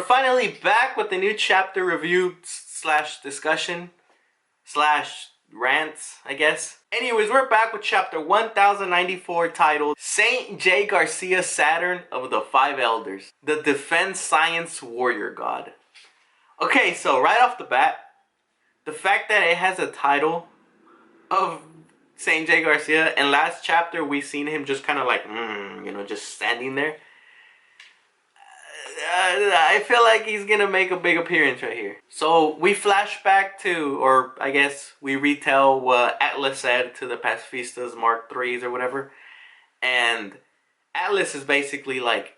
finally back with the new chapter review slash discussion slash rants, I guess. Anyways, we're back with chapter 1094 titled Saint J. Garcia Saturn of the Five Elders, the Defense Science Warrior God. Okay, so right off the bat, the fact that it has a title of Saint J. Garcia, and last chapter we seen him just kind of like, just standing there. I feel like he's gonna make a big appearance right here. So we flash back to, or I guess we retell what Atlas said to the pacifistas, Mark IIIs or whatever. And Atlas is basically like,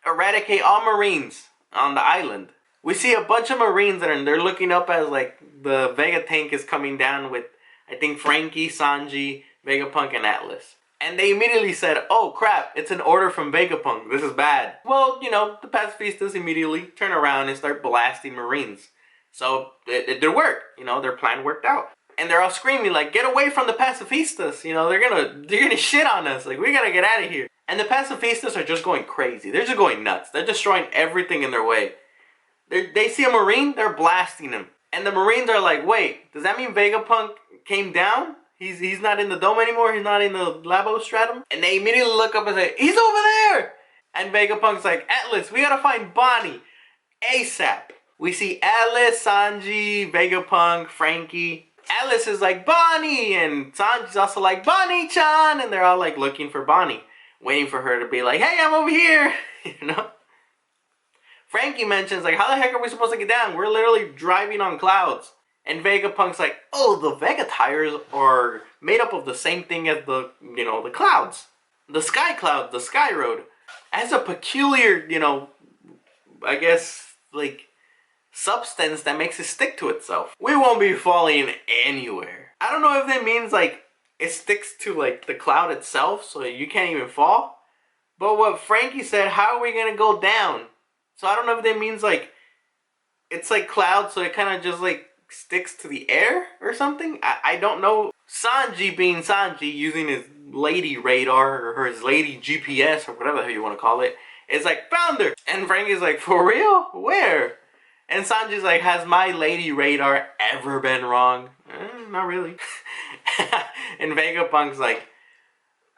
eradicate all Marines on the island. We see a bunch of Marines they're looking up as like the Vega tank is coming down with, I think, Frankie, Sanji, Vegapunk, and Atlas. And they immediately said, oh crap, it's an order from Vegapunk, this is bad. Well, the pacifistas immediately turn around and start blasting Marines. So it did work, their plan worked out. And they're all screaming like, get away from the pacifistas, they're gonna shit on us, like we gotta get out of here. And the pacifistas are just going crazy, they're just going nuts, they're destroying everything in their way. They see a Marine, they're blasting him. And the Marines are like, wait, does that mean Vegapunk came down? He's not in the dome anymore. He's not in the labostratum. And they immediately look up and say, he's over there. And Vegapunk's like, Atlas, we gotta find Bonnie ASAP. We see Atlas, Sanji, Vegapunk, Frankie. Atlas is like, Bonnie. And Sanji's also like, Bonnie-chan. And they're all like looking for Bonnie, waiting for her to be like, hey, I'm over here. Frankie mentions like, how the heck are we supposed to get down? We're literally driving on clouds. And Vegapunk's like, oh, the Vega tires are made up of the same thing as the clouds. The sky cloud, the sky road. It has a peculiar, I guess, like, substance that makes it stick to itself. We won't be falling anywhere. I don't know if that means, like, it sticks to, like, the cloud itself, so you can't even fall. But what Frankie said, how are we going to go down? So I don't know if that means, like, it's like cloud, so it kind of just, like, sticks to the air or something. I don't know. Sanji being Sanji, using his lady radar or his lady GPS or whatever the hell you want to call it, is like, found her. And Frankie's like, for real? Where? And Sanji's like, has my lady radar ever been wrong? Not really. And Vegapunk's like,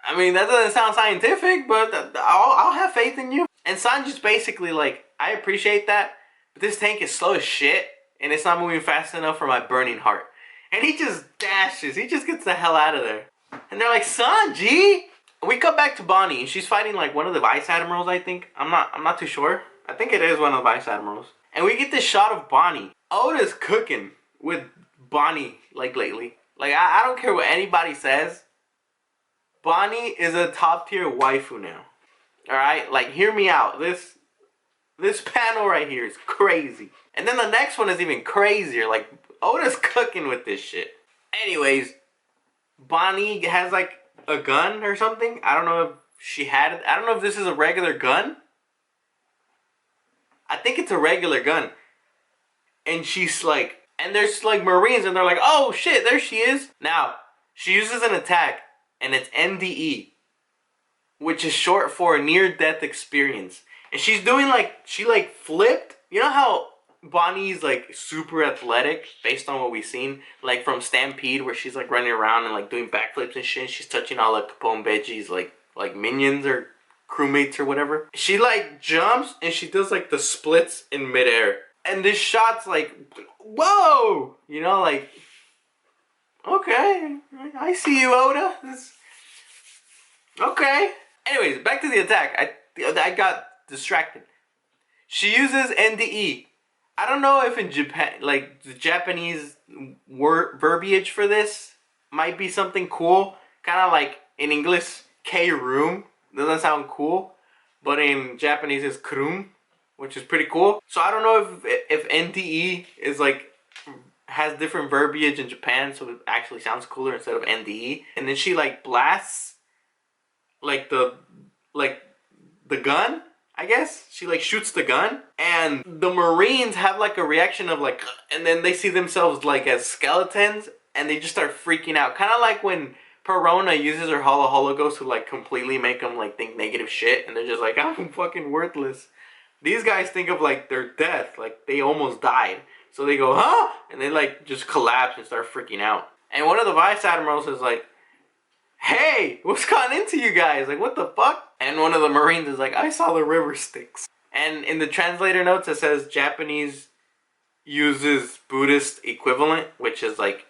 I mean, that doesn't sound scientific, but I'll have faith in you. And Sanji's basically like, I appreciate that, but this tank is slow as shit. And it's not moving fast enough for my burning heart. And he just dashes. He just gets the hell out of there. And they're like, Sanji! We come back to Bonnie. And she's fighting like one of the Vice Admirals, I think. I'm not too sure. I think it is one of the Vice Admirals. And we get this shot of Bonnie. Oda's cooking with Bonnie like lately. Like, I don't care what anybody says. Bonnie is a top tier waifu now. Alright? Like, hear me out. This panel right here is crazy. And then the next one is even crazier. Like, Oda's cooking with this shit. Anyways, Bonnie has like a gun or something. I don't know if she had it. I don't know if this is a regular gun. I think it's a regular gun. And she's like, and there's like Marines and they're like, oh shit, there she is. Now, she uses an attack and it's NDE, which is short for near-death experience. And she's doing like, she like flipped. You know how Bonnie's like super athletic based on what we've seen, like from Stampede, where she's like running around and like doing backflips and shit, and she's touching all like Capone Veggies like minions or crewmates or whatever. She like jumps and she does like the splits in midair, and this shot's like, whoa, like, okay, I see you, Oda. Okay. Anyways, back to the attack. I got distracted. She uses NDE. I don't know if in Japan, like, the Japanese verbiage for this might be something cool. Kind of like in English, K-room. Doesn't sound cool. But in Japanese, it's krum, which is pretty cool. So I don't know if NDE is like, has different verbiage in Japan, so it actually sounds cooler instead of NDE. And then she like blasts like the gun, I guess. She like shoots the gun, and the Marines have like a reaction of like, and then they see themselves like as skeletons, and they just start freaking out. Kind of like when Perona uses her Holo Ghost to like completely make them like think negative shit, and they're just like, I'm fucking worthless. These guys think of like their death, like they almost died. So they go, huh? And they like just collapse and start freaking out. And one of the vice admirals is like, hey, what's gotten into you guys? Like, what the fuck? And one of the Marines is like, I saw the river Styx. And in the translator notes, it says Japanese uses Buddhist equivalent, which is like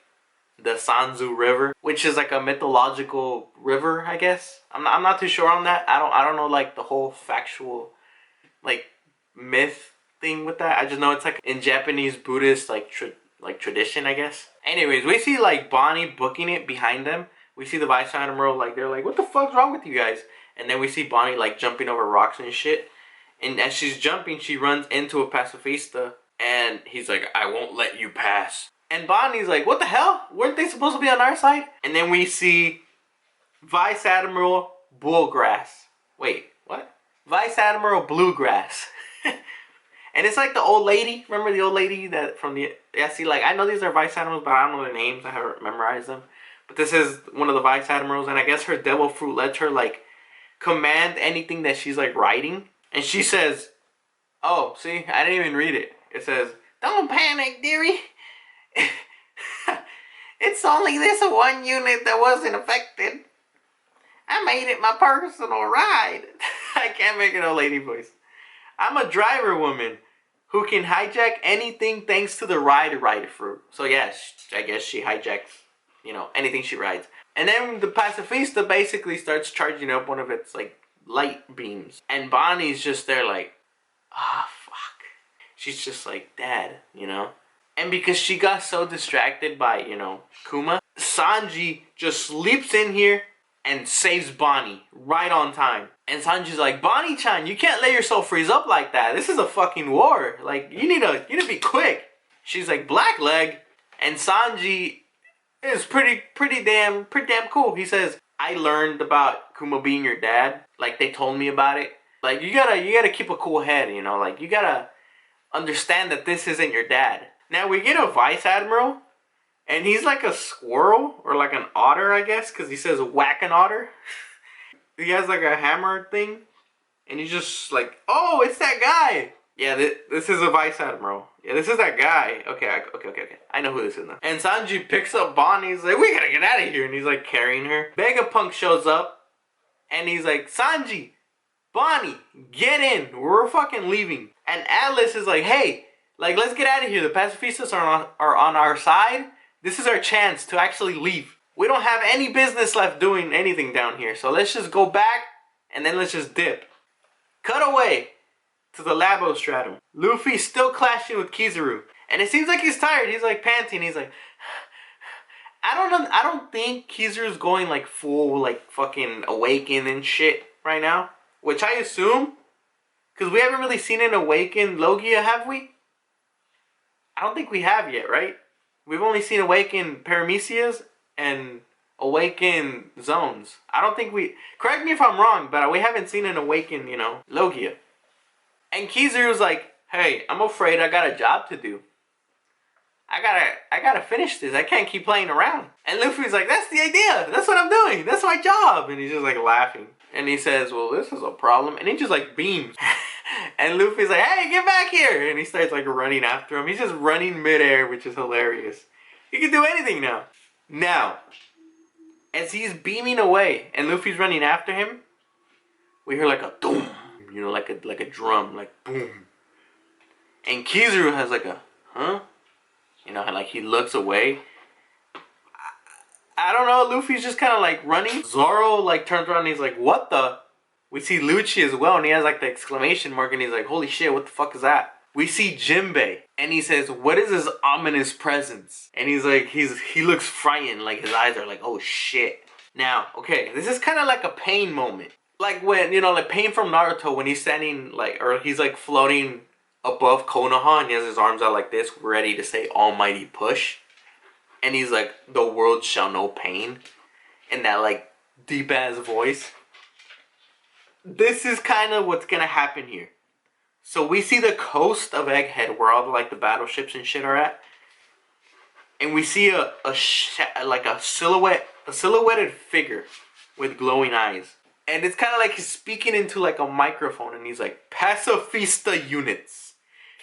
the Sanzu River, which is like a mythological river, I guess. I'm not too sure on that. I don't know like the whole factual like myth thing with that. I just know it's like in Japanese Buddhist like tradition, I guess. Anyways, we see like Bonnie booking it behind them. We see the Vice Admiral like they're like, what the fuck's wrong with you guys? And then we see Bonnie like jumping over rocks and shit. And as she's jumping, she runs into a pacifista. And he's like, I won't let you pass. And Bonnie's like, what the hell? Weren't they supposed to be on our side? And then we see Vice Admiral Bullgrass. Wait, what? Vice Admiral Bluegrass. And it's like the old lady. Remember the old lady that from the... Yeah, see, like, I know these are Vice Admirals, but I don't know their names. I haven't memorized them. But this is one of the Vice Admirals. And I guess her devil fruit lets her, like, command anything that she's, like, writing. And she says... Oh, see? I didn't even read it. It says, don't panic, dearie. It's only this one unit that wasn't affected. I made it my personal ride. I can't make an old lady voice. I'm a driver woman who can hijack anything thanks to the ride fruit. So yes, I guess she hijacks, you know, anything she rides. And then the pacifista basically starts charging up one of its like light beams. And Bonnie's just there like, ah, fuck. She's just like, Dad, you know? And because she got so distracted by, you know, Kuma, Sanji just leaps in here and saves Bonnie right on time. And Sanji's like, Bonnie-chan, you can't let yourself freeze up like that. This is a fucking war. Like, you need to be quick. She's like, Blackleg. And Sanji is pretty damn cool. He says, I learned about Kuma being your dad. Like, they told me about it. Like, you gotta keep a cool head, you know? Like, you gotta understand that this isn't your dad. Now, we get a Vice Admiral. And he's like a squirrel, or like an otter, I guess, because he says whack an otter. He has like a hammer thing, and he's just like, oh, it's that guy. Yeah, this is a Vice Admiral. Yeah, this is that guy. Okay. I know who this is now. And Sanji picks up Bonnie. He's like, we gotta get out of here. And he's like carrying her. Vegapunk shows up, and he's like, Sanji, Bonnie, get in. We're fucking leaving. And Atlas is like, hey, like, let's get out of here. The pacifistas are on our side. This is our chance to actually leave. We don't have any business left doing anything down here. So let's just go back and then let's just dip. Cut away to the Labo Stratum. Luffy's still clashing with Kizaru. And it seems like he's tired. He's like panting. He's like... I don't know. I don't think Kizaru's going like full like fucking awaken and shit right now. Which I assume. Because we haven't really seen an awakened Logia, have we? I don't think we have yet, right? We've only seen Awaken Paramecias and Awaken Zones. I don't think we... Correct me if I'm wrong, but we haven't seen an Awaken, you know, Logia. And Kizaru's like, hey, I'm afraid I got a job to do. I gotta finish this. I can't keep playing around. And Luffy's like, that's the idea. That's what I'm doing. That's my job. And he's just like laughing. And he says, well, this is a problem. And he just like beams. And Luffy's like, hey, get back here. And he starts like running after him. He's just running midair, which is hilarious. He can do anything now. Now, as he's beaming away and Luffy's running after him, we hear like a boom. You know, like a drum, like boom. And Kizaru has like a, huh? You know, like he looks away. I don't know, Luffy's just kind of like running. Zoro like turns around and he's like, what the? We see Lucci as well and he has like the exclamation mark and he's like, holy shit, what the fuck is that? We see Jinbei and he says, what is this ominous presence? And he's like, he looks frightened, like his eyes are like, oh shit. Now, okay, this is kind of like a pain moment. Like when, you know, like Pain from Naruto when he's standing like, or he's like floating above Konoha and he has his arms out like this, ready to say almighty push. And he's like, the world shall know pain. In that like deep ass voice. This is kind of what's gonna happen here. So we see the coast of Egghead where all the like the battleships and shit are at. And we see a silhouetted figure with glowing eyes. And it's kind of like he's speaking into like a microphone, and he's like, "Pacifista units,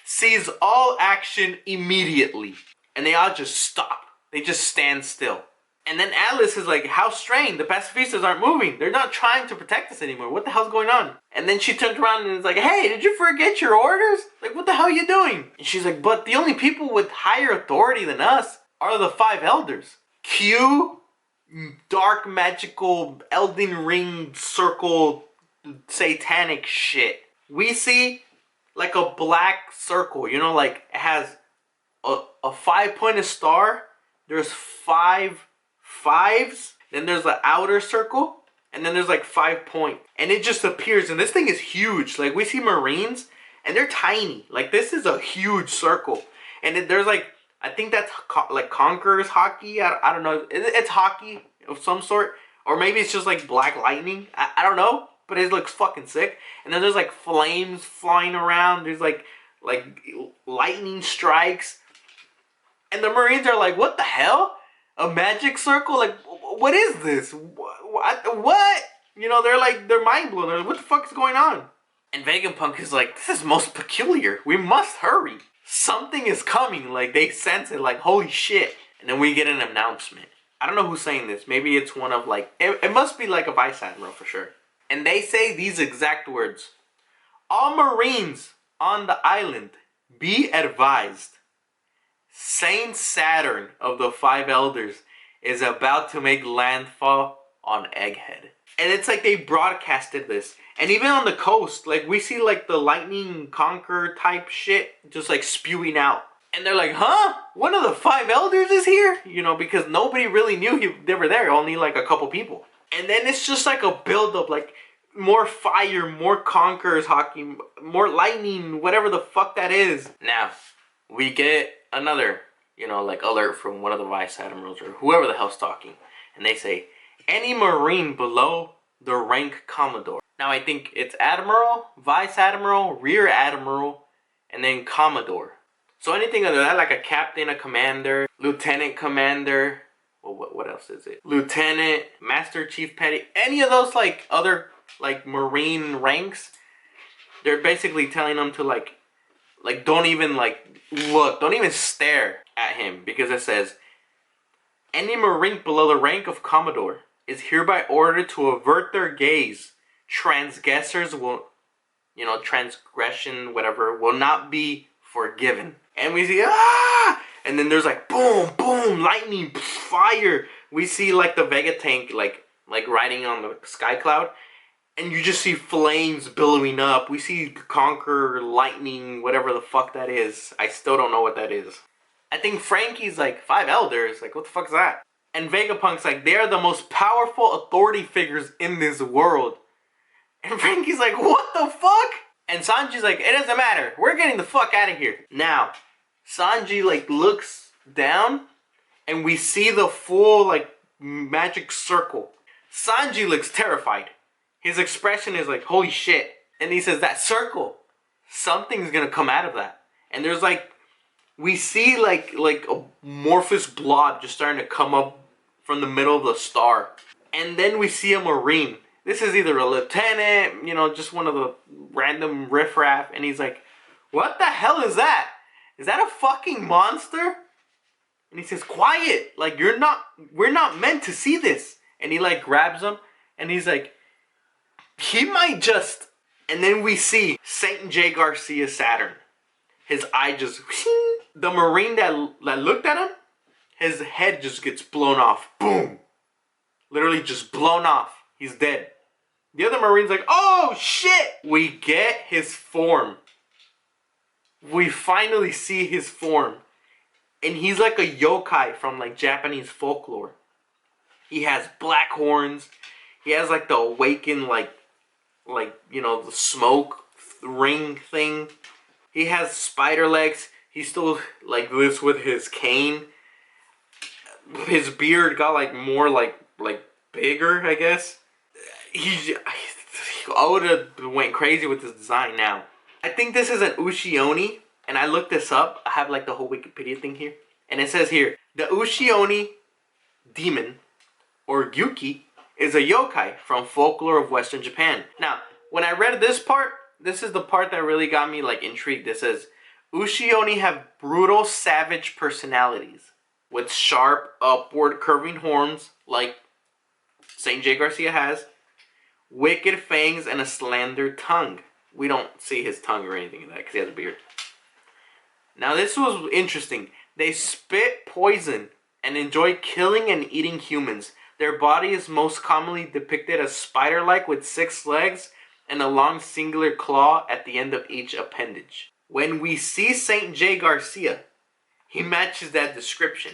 seize all action immediately." And they all just stop. They just stand still. And then Atlas is like, "How strange, the pacifistas aren't moving. They're not trying to protect us anymore. What the hell's going on?" And then she turns around and is like, "Hey, did you forget your orders? Like, what the hell are you doing?" And she's like, "But the only people with higher authority than us are the five elders." Cue dark magical Elden Ring circle satanic shit. We see like a black circle, you know, like it has a 5-pointed star. There's 5 fives. Then there's the outer circle. And then there's like 5 points. And it just appears. And this thing is huge. Like we see Marines. And they're tiny. Like this is a huge circle. And there's like, I think that's like Conqueror's hockey. I don't know. It's hockey of some sort. Or maybe it's just like black lightning. I don't know. But it looks fucking sick. And then there's like flames flying around. There's like lightning strikes. And the Marines are like, "What the hell? A magic circle? Like, what is this? What? You know, they're mind blown. They're like, "What the fuck is going on?" And Vegapunk is like, "This is most peculiar. We must hurry. Something is coming." Like, they sense it, like, holy shit. And then we get an announcement. I don't know who's saying this. Maybe it's one of, like, it must be like a Vice Admiral for sure. And they say these exact words: "All Marines on the island, be advised. Saint Saturn of the Five Elders is about to make landfall on Egghead." And it's like they broadcasted this. And even on the coast, like we see like the lightning conquer type shit just like spewing out. And they're like, "Huh? One of the Five Elders is here?" You know, because nobody really knew they were there. Only like a couple people. And then it's just like a build-up, like more fire, more conquerors hockey, more lightning, whatever the fuck that is. Now, we get another, you know, like alert from one of the Vice Admirals or whoever the hell's talking. And they say, "Any Marine below the rank Commodore." Now I think it's Admiral, Vice Admiral, Rear Admiral, and then Commodore. So anything under that, like a Captain, a Commander, Lieutenant Commander, well, what else is it? Lieutenant, Master Chief Petty, any of those like other like Marine ranks, they're basically telling them to like don't even like look, don't even stare at him, because it says, "Any Marine below the rank of Commodore is hereby ordered to avert their gaze. Transgressors will, you know, transgression, whatever, will not be forgiven." And we see, ah! And then there's like boom, boom, lightning, fire. We see like the Vega tank like riding on the sky cloud. And you just see flames billowing up. We see Conquer, lightning, whatever the fuck that is. I still don't know what that is. I think Frankie's like, "Five Elders? Like, what the fuck is that?" And Vegapunk's like, "They are the most powerful authority figures in this world." And Frankie's like, "What the fuck?" And Sanji's like, "It doesn't matter. We're getting the fuck out of here." Now, Sanji like looks down and we see the full like magic circle. Sanji looks terrified. His expression is like, "Holy shit." And he says, "That circle, something's gonna come out of that." And there's like, we see like a amorphous blob just starting to come up from the middle of the star. And then we see a Marine. This is either a lieutenant, you know, just one of the random riffraff. And he's like, "What the hell is that? Is that a fucking monster?" And he says, "Quiet, like we're not meant to see this." And he like grabs him and he's like, "He might just..." And then we see Saint J. Garcia Saturn. His eye just... The Marine that looked at him, his head just gets blown off. Boom. Literally just blown off. He's dead. The other Marine's like, "Oh shit!" We get his form. We finally see his form. And he's like a yokai from like Japanese folklore. He has black horns. He has like the awakened like you know, the smoke ring thing. He has spider legs. He's still like this with his cane. His beard got like more like bigger, I guess. Oda went crazy with his design now. I think this is an Ushioni, and I looked this up. I have like the whole Wikipedia thing here. And it says here, the Ushioni demon, or Gyuki, is a yokai from folklore of Western Japan. Now, when I read this part, this is the part that really got me like intrigued. It says, Ushi-oni have brutal, savage personalities with sharp, upward curving horns like Saint J. Garcia has, wicked fangs, and a slender tongue. We don't see his tongue or anything like that because he has a beard. Now this was interesting. They spit poison and enjoy killing and eating humans. Their body is most commonly depicted as spider-like with 6 legs and a long singular claw at the end of each appendage. When we see Saint J. Garcia, he matches that description.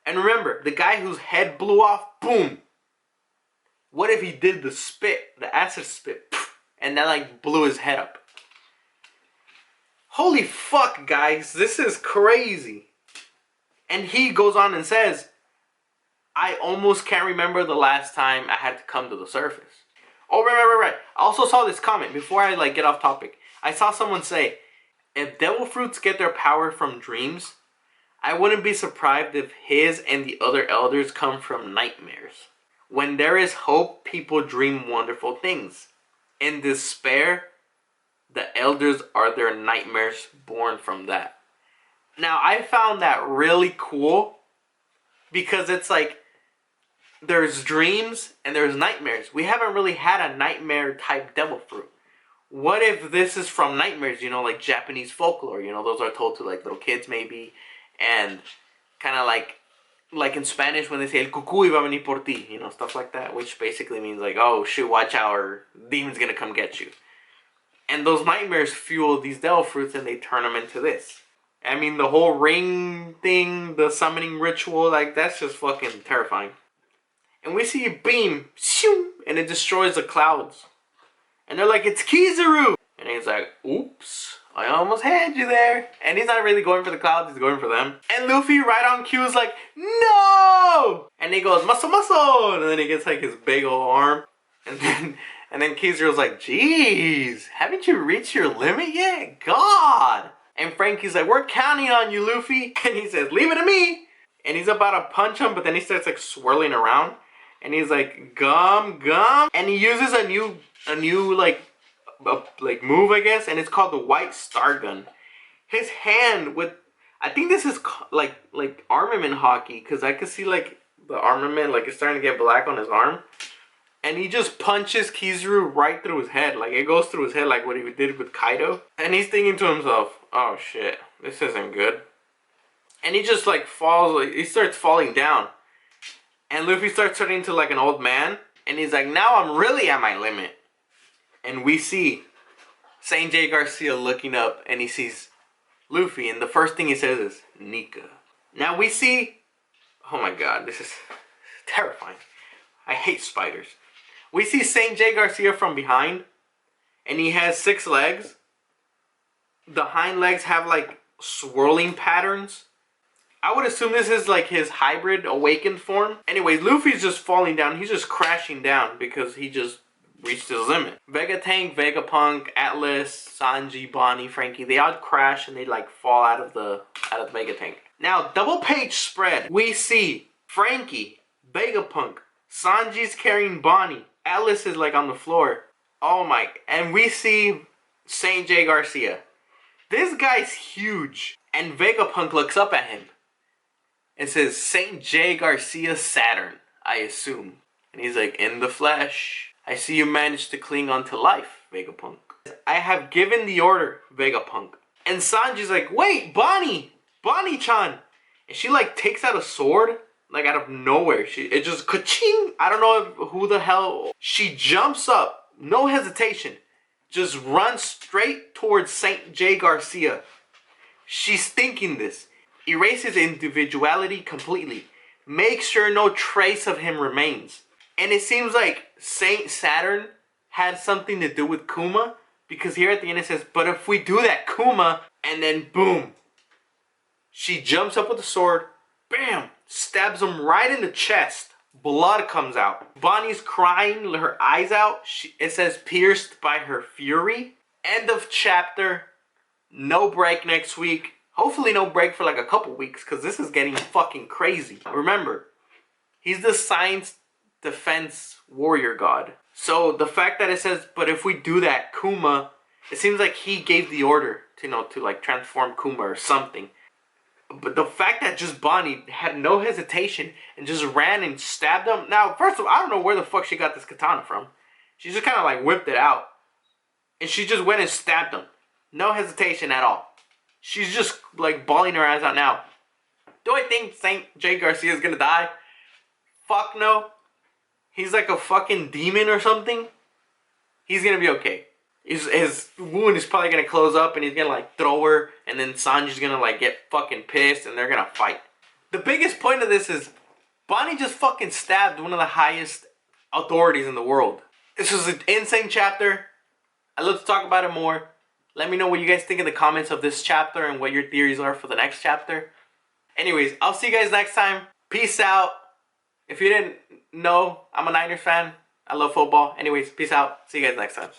And remember, the guy whose head blew off, boom. What if he did the spit, the acid spit, and that like blew his head up? Holy fuck, guys, this is crazy. And he goes on and says, I almost can't remember the last time I had to come to the surface. Oh, right. I also saw this comment before I like get off topic. I saw someone say, if devil fruits get their power from dreams, I wouldn't be surprised if his and the other elders come from nightmares. When there is hope, people dream wonderful things. In despair, the elders are their nightmares born from that. Now, I found that really cool because it's like there's dreams and there's nightmares. We haven't really had a nightmare type devil fruit. What if this is from nightmares, you know, like Japanese folklore, you know, those are told to like little kids maybe, and kind of like in Spanish when they say el cucuy va a venir por ti, you know, stuff like that, which basically means like, oh shoot, watch out, or demon's gonna come get you. And those nightmares fuel these devil fruits and they turn them into this. I mean, the whole ring thing, the summoning ritual, like that's just fucking terrifying. And we see a beam, shoo, and it destroys the clouds. And they're like, it's Kizaru! And he's like, oops, I almost had you there. And he's not really going for the clouds, he's going for them. And Luffy, right on cue, is like, no! And he goes, muscle, muscle! And then he gets like his big old arm. And then Kizaru's like, jeez, haven't you reached your limit yet? God! And Frankie's like, we're counting on you, Luffy. And he says, leave it to me! And he's about to punch him, but then he starts like swirling around. And he's like, gum. And he uses a new like move, I guess, and it's called the White Star Gun. His hand with, I think this is like armament hockey, because I could see like the armament like it's starting to get black on his arm, and he just punches Kizaru right through his head. Like it goes through his head like what he did with Kaido, and he's thinking to himself, oh shit, this isn't good. And he just like falls, like, he starts falling down, and Luffy starts turning into like an old man, and he's like, now I'm really at my limit. And we see Saint J. Garcia looking up, and he sees Luffy, and the first thing he says is, Nika. Now we see, oh my god, this is terrifying. I hate spiders. We see Saint J. Garcia from behind, and he has 6 legs. The hind legs have like swirling patterns. I would assume this is like his hybrid awakened form. Anyways, Luffy's just falling down. He's just crashing down because he just reached his limit. Vegapunk, Vegapunk, Atlas, Sanji, Bonnie, Frankie, they all crash and they like fall out of the Vegapunk. Now, double page spread. We see Frankie, Vegapunk, Sanji's carrying Bonnie. Atlas is like on the floor. Oh my, and we see Saint J. Garcia. This guy's huge. And Vegapunk looks up at him. It says Saint J. Garcia Saturn, I assume. And he's like, in the flesh. I see you managed to cling on to life, Vegapunk. I have given the order, Vegapunk. And Sanji's like, wait, Bonnie-chan. And she like takes out a sword, like out of nowhere. It just ka-ching. I don't know who the hell. She jumps up, no hesitation. Just runs straight towards Saint J. Garcia. She's thinking this. Erase his individuality completely. Make sure no trace of him remains. And it seems like Saint Saturn had something to do with Kuma, because here at the end it says, but if we do that, Kuma, and then boom. She jumps up with the sword, bam, stabs him right in the chest. Blood comes out. Bonnie's crying her eyes out. It says pierced by her fury. End of chapter. No break next week. Hopefully no break for like a couple weeks, because this is getting fucking crazy. Remember, he's the science defense warrior god. So the fact that it says, but if we do that, Kuma, it seems like he gave the order to, to like transform Kuma or something. But the fact that just Bonnie had no hesitation and just ran and stabbed him. Now, first of all, I don't know where the fuck she got this katana from. She just kind of like whipped it out. And she just went and stabbed him. No hesitation at all. She's just like bawling her eyes out now. Do I think Saint Jay Garcia is gonna die? Fuck no. He's like a fucking demon or something. He's gonna be okay. His wound is probably gonna close up and he's gonna like throw her, and then Sanji's gonna like get fucking pissed and they're gonna fight. The biggest point of this is Bonnie just fucking stabbed one of the highest authorities in the world. This was an insane chapter. I'd love to talk about it more. Let me know what you guys think in the comments of this chapter and what your theories are for the next chapter. Anyways, I'll see you guys next time. Peace out. If you didn't know, I'm a Niners fan. I love football. Anyways, peace out. See you guys next time.